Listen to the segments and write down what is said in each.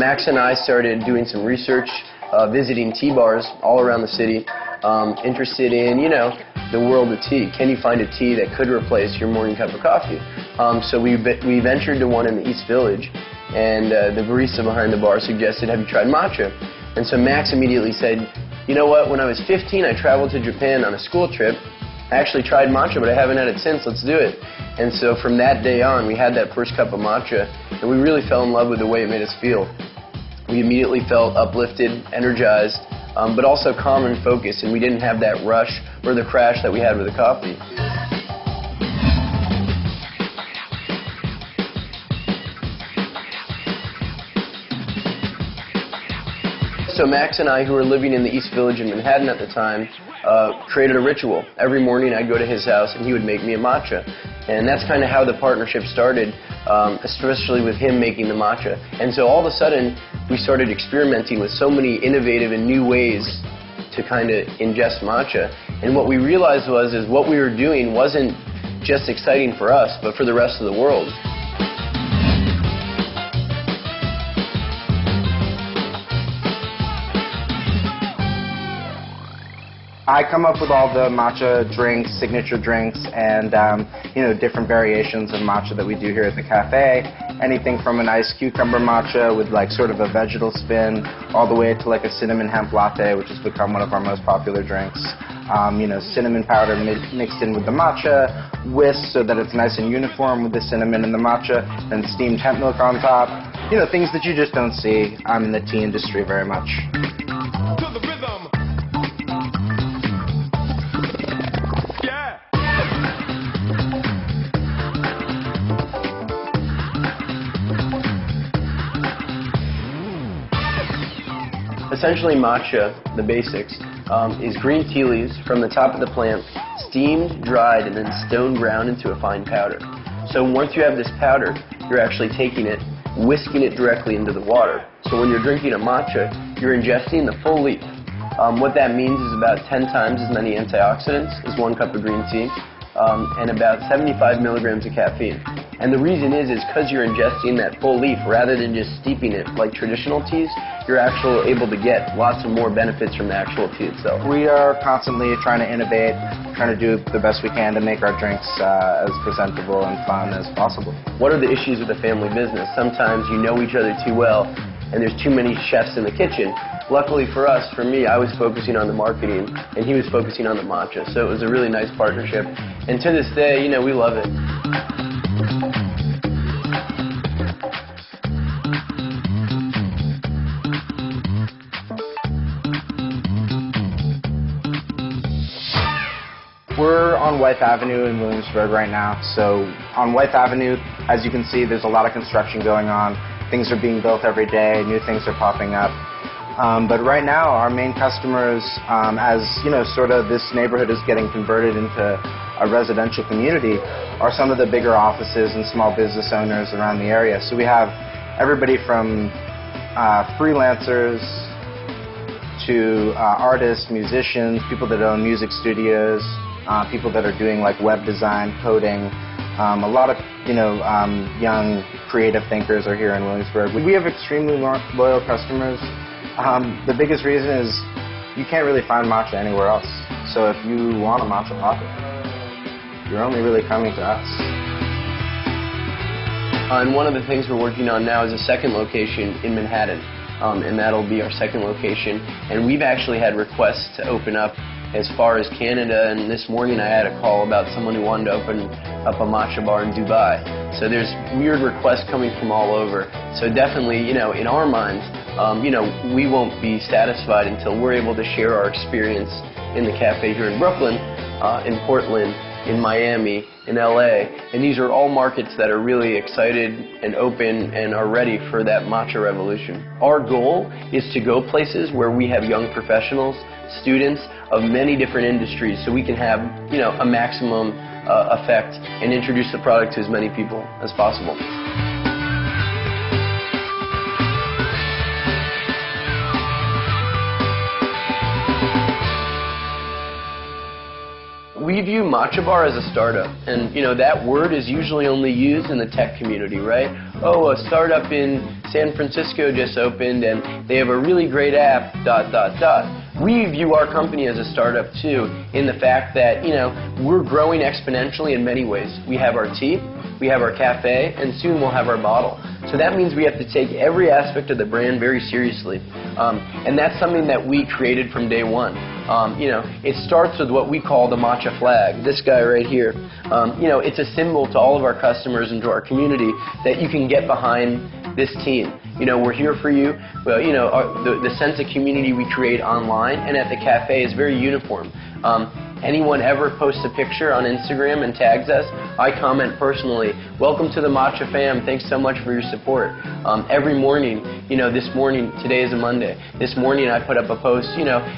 Max and I started doing some research, visiting tea bars all around the city, interested in, the world of tea. Can you find a tea that could replace your morning cup of coffee? So we ventured to one in the East Village, and the barista behind the bar suggested, have you tried matcha? And so Max immediately said, you know what, when I was 15, I traveled to Japan on a school trip. I actually tried matcha, but I haven't had it since. Let's do it. And so from that day on, we had that first cup of matcha, and we really fell in love with the way it made us feel. We immediately felt uplifted, energized, but also calm and focused, and we didn't have that rush or the crash that we had with the coffee. So Max and I, who were living in the East Village in Manhattan at the time, created a ritual. Every morning I'd go to his house and he would make me a matcha. And that's kind of how the partnership started, especially with him making the matcha. And so all of a sudden, we started experimenting with so many innovative and new ways to kind of ingest matcha. And what we realized is what we were doing wasn't just exciting for us, but for the rest of the world. I come up with all the matcha drinks, signature drinks, and different variations of matcha that we do here at the cafe. Anything from an iced cucumber matcha with like sort of a vegetal spin, all the way to like a cinnamon hemp latte, which has become one of our most popular drinks. Cinnamon powder mixed in with the matcha, whisked so that it's nice and uniform with the cinnamon and the matcha, and steamed hemp milk on top. Things that you just don't see in the tea industry very much. Essentially matcha, the basics, is green tea leaves from the top of the plant, steamed, dried, and then stone ground into a fine powder. So once you have this powder, you're actually taking it, whisking it directly into the water. So when you're drinking a matcha, you're ingesting the full leaf. What that means is about 10 times as many antioxidants as 1 cup of green tea, and about 75 milligrams of caffeine. And the reason is because you're ingesting that full leaf rather than just steeping it like traditional teas, you're actually able to get lots of more benefits from the actual tea itself. We are constantly trying to innovate, trying to do the best we can to make our drinks as presentable and fun as possible. What are the issues with a family business? Sometimes you know each other too well and there's too many chefs in the kitchen. Luckily for us, for me, I was focusing on the marketing and he was focusing on the matcha. So it was a really nice partnership. And to this day, we love it. We're on Wythe Avenue in Williamsburg right now. So on Wythe Avenue, as you can see, there's a lot of construction going on. Things are being built every day, new things are popping up. But right now, our main customers, as sort of this neighborhood is getting converted into a residential community, are some of the bigger offices and small business owners around the area. So we have everybody from freelancers to artists, musicians, people that own music studios, people that are doing like web design, coding. A lot of young creative thinkers are here in Williamsburg. We have extremely loyal customers. The biggest reason is you can't really find matcha anywhere else. So if you want a matcha latte, you're only really coming to us. And one of the things we're working on now is a second location in Manhattan, and that'll be our second location. And we've actually had requests to open up as far as Canada, and this morning I had a call about someone who wanted to open up a matcha bar in Dubai. So there's weird requests coming from all over. So definitely, in our minds, we won't be satisfied until we're able to share our experience in the cafe here in Brooklyn, in Portland, in Miami, in LA, and these are all markets that are really excited and open and are ready for that matcha revolution. Our goal is to go places where we have young professionals, students of many different industries, so we can have a maximum effect and introduce the product to as many people as possible. We view MatchaBar as a startup, and that word is usually only used in the tech community, right? Oh, a startup in San Francisco just opened and they have a really great app, ... We view our company as a startup too, in the fact that, we're growing exponentially in many ways. We have our tea, we have our cafe, and soon we'll have our bottle. So that means we have to take every aspect of the brand very seriously. And that's something that we created from day one. It starts with what we call the matcha flag. This guy right here. It's a symbol to all of our customers and to our community that you can get behind this team. We're here for you. Well, the sense of community we create online and at the cafe is very uniform. Anyone ever posts a picture on Instagram and tags us, I comment personally, "Welcome to the Matcha fam, thanks so much for your support." Every morning, this morning, today is a Monday, this morning I put up a post,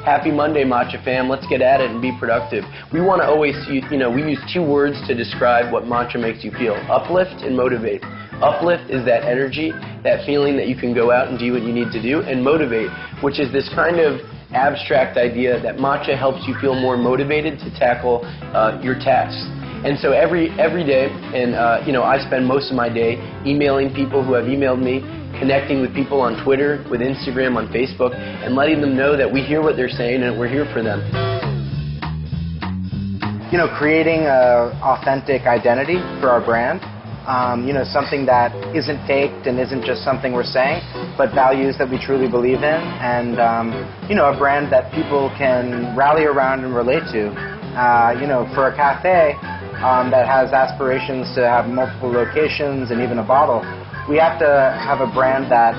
"Happy Monday Matcha fam, let's get at it and be productive." We want to always, we use two words to describe what matcha makes you feel: uplift and motivate. Uplift is that energy, that feeling that you can go out and do what you need to do, and motivate, which is this kind of abstract idea that matcha helps you feel more motivated to tackle your tasks. And so every day, and I spend most of my day emailing people who have emailed me, connecting with people on Twitter, with Instagram, on Facebook, and letting them know that we hear what they're saying and we're here for them. Creating an authentic identity for our brand. Something that isn't faked and isn't just something we're saying, but values that we truly believe in, and a brand that people can rally around and relate to. For a cafe that has aspirations to have multiple locations and even a bottle, we have to have a brand that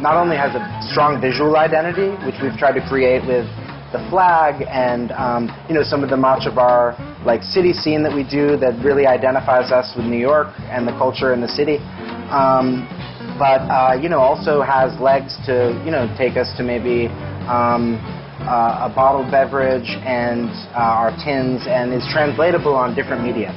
not only has a strong visual identity, which we've tried to create with the flag and some of the MatchaBar city scene that we do that really identifies us with New York and the culture in the city, but also has legs to take us to maybe a bottled beverage and our tins, and is translatable on different media.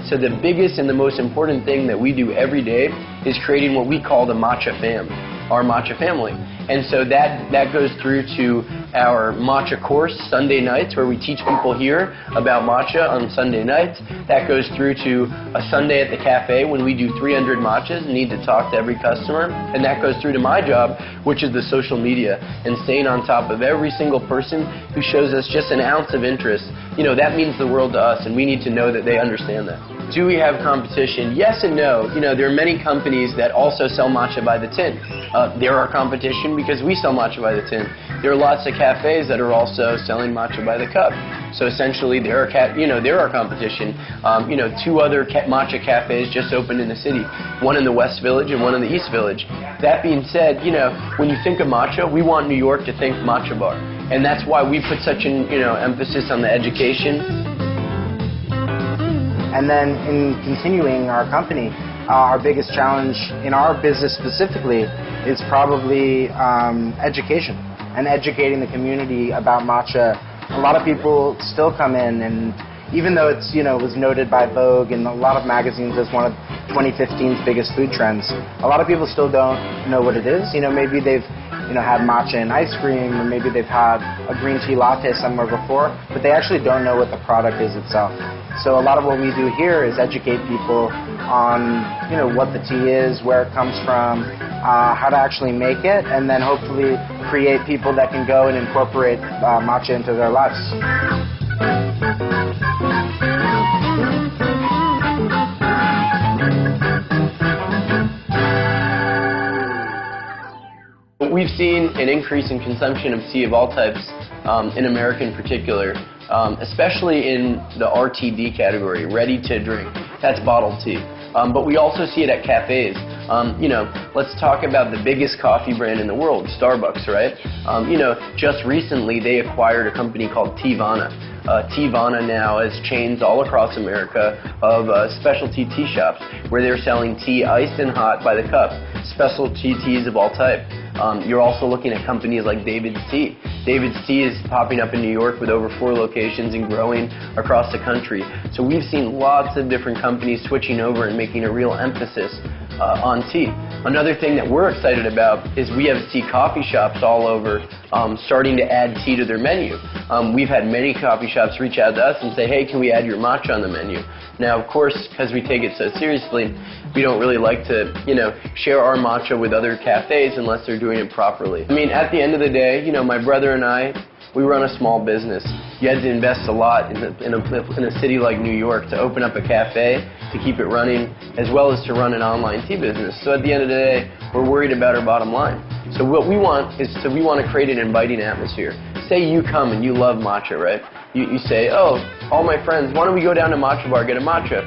So the biggest and the most important thing that we do every day is creating what we call the Matcha fam, our Matcha family. And so that goes through to our matcha course Sunday nights, where we teach people here about matcha on Sunday nights. That goes through to a Sunday at the cafe when we do 300 matchas and need to talk to every customer. And that goes through to my job, which is the social media, and staying on top of every single person who shows us just an ounce of interest. That means the world to us, and we need to know that they understand that. Do we have competition? Yes and no. There are many companies that also sell matcha by the tin. They're our competition because we sell matcha by the tin. There are lots of cafes that are also selling matcha by the cup. So essentially, they're our competition. Two other matcha cafes just opened in the city, one in the West Village and one in the East Village. That being said, when you think of matcha, we want New York to think MatchaBar, and that's why we put such an emphasis on the education. And then in continuing our company, our biggest challenge in our business specifically is probably education and educating the community about matcha. A lot of people still come in, and even though it's was noted by Vogue and a lot of magazines as one of 2015's biggest food trends, a lot of people still don't know what it is. Maybe they've had matcha in ice cream, or maybe they've had a green tea latte somewhere before, but they actually don't know what the product is itself. So a lot of what we do here is educate people on what the tea is, where it comes from, how to actually make it, and then hopefully create people that can go and incorporate matcha into their lives. We've seen an increase in consumption of tea of all types, in America in particular, especially in the RTD category, ready to drink. That's bottled tea. But we also see it at cafes. Let's talk about the biggest coffee brand in the world, Starbucks, right? Just recently they acquired a company called Teavana. Teavana now has chains all across America of specialty tea shops where they're selling tea iced and hot by the cup, specialty teas of all type. You're also looking at companies like David's Tea. David's Tea is popping up in New York with over 4 locations and growing across the country. So we've seen lots of different companies switching over and making a real emphasis on tea. Another thing that we're excited about is we see coffee shops all over starting to add tea to their menu. We've had many coffee shops reach out to us and say, hey, can we add your matcha on the menu? Now, of course, because we take it so seriously, we don't really like to, share our matcha with other cafes unless they're doing it properly. I mean, at the end of the day, my brother and I, we run a small business. You had to invest a lot in a city like New York to open up a cafe, to keep it running, as well as to run an online tea business. So at the end of the day, we're worried about our bottom line. So what we want is we want to create an inviting atmosphere. Say you come and you love matcha, right? You say, oh, all my friends, why don't we go down to MatchaBar, get a matcha?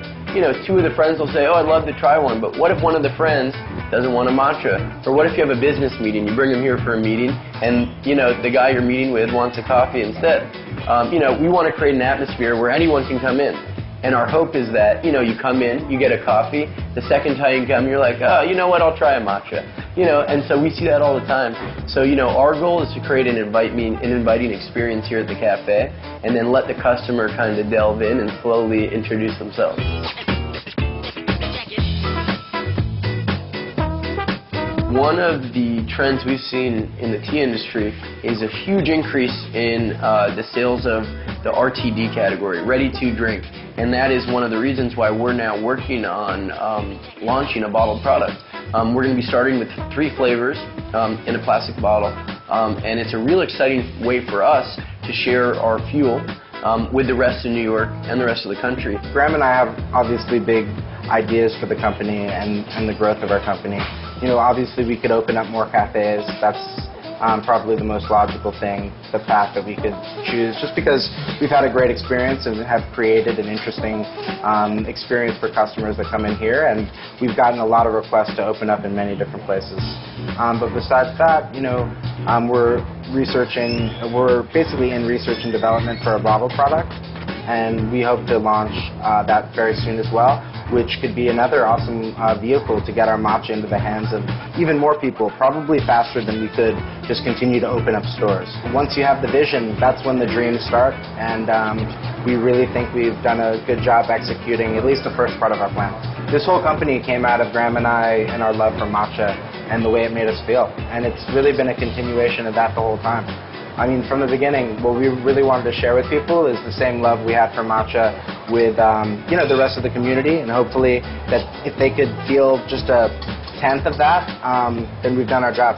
Two of the friends will say, oh, I'd love to try one, but what if one of the friends doesn't want a matcha? Or what if you have a business meeting, you bring them here for a meeting, and the guy you're meeting with wants a coffee instead? We want to create an atmosphere where anyone can come in. And our hope is that, you come in, you get a coffee, the second time you come, you're like, oh, you know what, I'll try a matcha. And so we see that all the time. So, our goal is to create an inviting experience here at the cafe, and then let the customer kind of delve in and slowly introduce themselves. One of the trends we've seen in the tea industry is a huge increase in the sales of the RTD category, ready to drink. And that is one of the reasons why we're now working on launching a bottled product. We're going to be starting with 3 flavors in a plastic bottle. And it's a real exciting way for us to share our fuel with the rest of New York and the rest of the country. Graham and I have obviously big ideas for the company and the growth of our company. Obviously we could open up more cafes. That's probably the most logical thing, the path that we could choose, just because we've had a great experience and have created an interesting experience for customers that come in here, and we've gotten a lot of requests to open up in many different places. But besides that, we're basically in research and development for a bottle product, and we hope to launch that very soon as well, which could be another awesome vehicle to get our matcha into the hands of even more people, probably faster than we could just continue to open up stores. Once you have the vision, that's when the dreams start, and we really think we've done a good job executing at least the first part of our plan. This whole company came out of Graham and I and our love for matcha and the way it made us feel, and it's really been a continuation of that the whole time. I mean, from the beginning, what we really wanted to share with people is the same love we had for matcha with, the rest of the community, and hopefully that if they could feel just a tenth of that, then we've done our job.